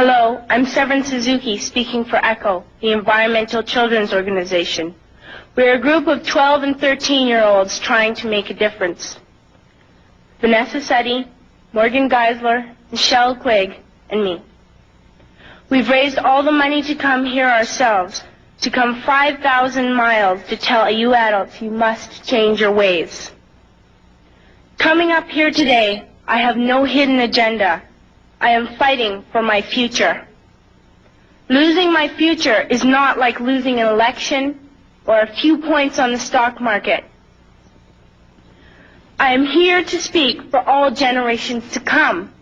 Hello, I'm Severin Suzuki speaking for ECHO, the Environmental Children's Organization. We're a group of 12 and 13-year-olds trying to make a difference. Vanessa Seti, Morgan Geisler, Michelle Quigg, and me. We've raised all the money to come here ourselves, to come 5,000 miles to tell you adults you must change your ways. Coming up here today, I have no hidden agenda. I am fighting for my future. Losing my future is not like losing an election or a few points on the stock market. I am here to speak for all generations to come.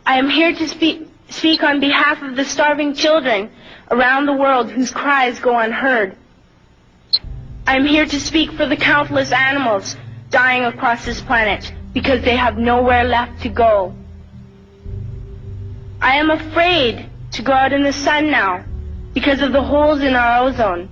I am here to speak on behalf of the starving children around the world whose cries go unheard. I am here to speak for the countless animals dying across this planet because they have nowhere left to go. I am afraid to go out in the sun now because of the holes in our ozone.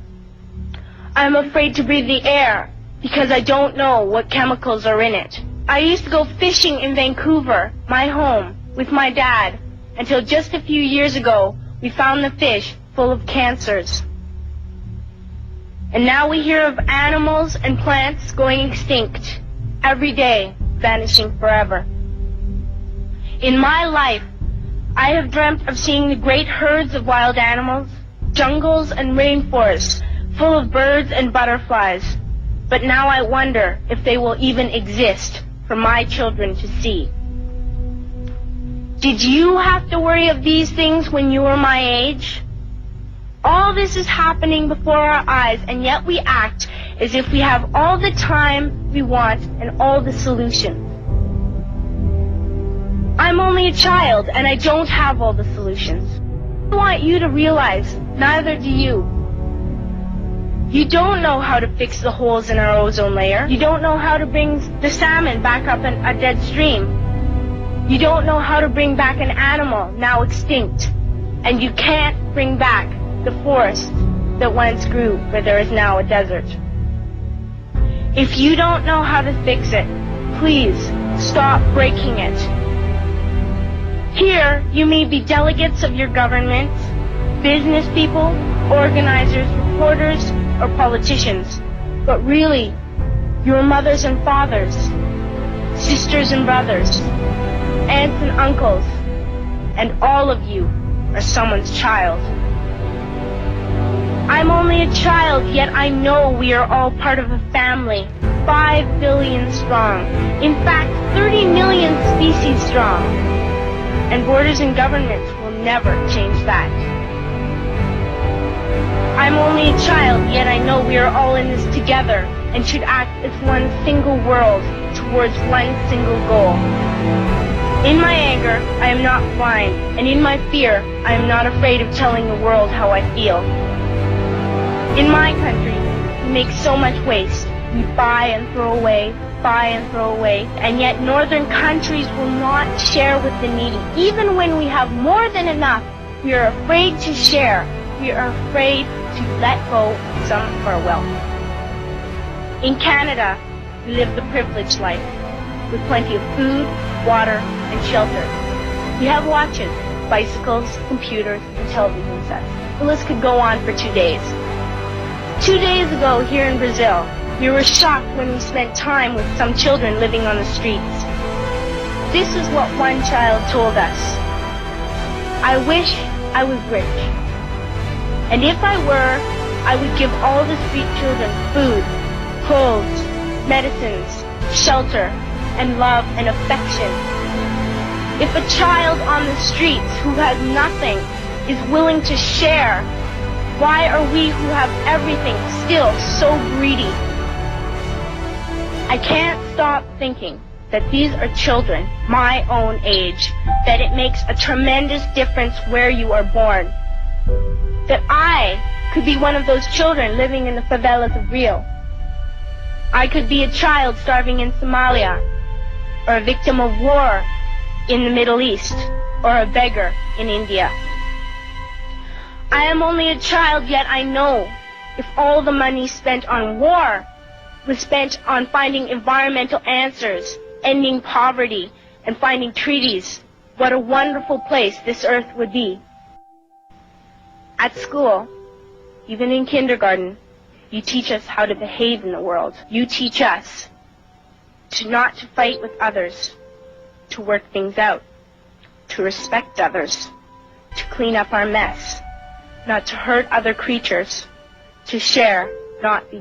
I am afraid to breathe the air because I don't know what chemicals are in it. I used to go fishing in Vancouver, my home, with my dad, until just a few years ago we found the fish full of cancers. And now we hear of animals and plants going extinct, every day vanishing forever. In my life, I have dreamt of seeing the great herds of wild animals, jungles and rainforests full of birds and butterflies. But now I wonder if they will even exist for my children to see. Did you have to worry of these things when you were my age? All this is happening before our eyes, and yet we act as if we have all the time we want and all the solutions. I'm only a child, and I don't have all the solutions. I want you to realize, neither do you. You don't know how to fix the holes in our ozone layer. You don't know how to bring the salmon back up in a dead stream. You don't know how to bring back an animal now extinct. And you can't bring back the forest that once grew where there is now a desert. If you don't know how to fix it, please stop breaking it. Here, you may be delegates of your government, business people, organizers, reporters, or politicians, but really, your mothers and fathers, sisters and brothers, aunts and uncles, and all of you are someone's child. I'm only a child, yet I know we are all part of a family, 5 billion strong, in fact, 30 million species strong. And borders and governments will never change that. I'm only a child, yet I know we are all in this together and should act as one single world towards one single goal. In my anger, I am not blind, and in my fear, I am not afraid of telling the world how I feel. In my country, we make so much waste. We buy and throw away, and yet northern countries will not share with the needy. Even when we have more than enough, we are afraid to share. We are afraid to let go of some of our wealth. In Canada, we live the privileged life, with plenty of food, water, and shelter. We have watches, bicycles, computers, and television sets. The list could go on for 2 days. 2 days ago, here in Brazil, we were shocked when we spent time with some children living on the streets. This is what one child told us. I wish I was rich. And if I were, I would give all the street children food, clothes, medicines, shelter, and love and affection. If a child on the streets who has nothing is willing to share, why are we who have everything still so greedy? I can't stop thinking that these are children my own age, that it makes a tremendous difference where you are born. That I could be one of those children living in the favelas of Rio. I could be a child starving in Somalia, or a victim of war in the Middle East, or a beggar in India. I am only a child, yet I know if all the money spent on war was spent on finding environmental answers, ending poverty, and finding treaties, what a wonderful place this earth would be. At school, even in kindergarten, you teach us how to behave in the world. You teach us not to fight with others, to work things out, to respect others, to clean up our mess, not to hurt other creatures, to share, not be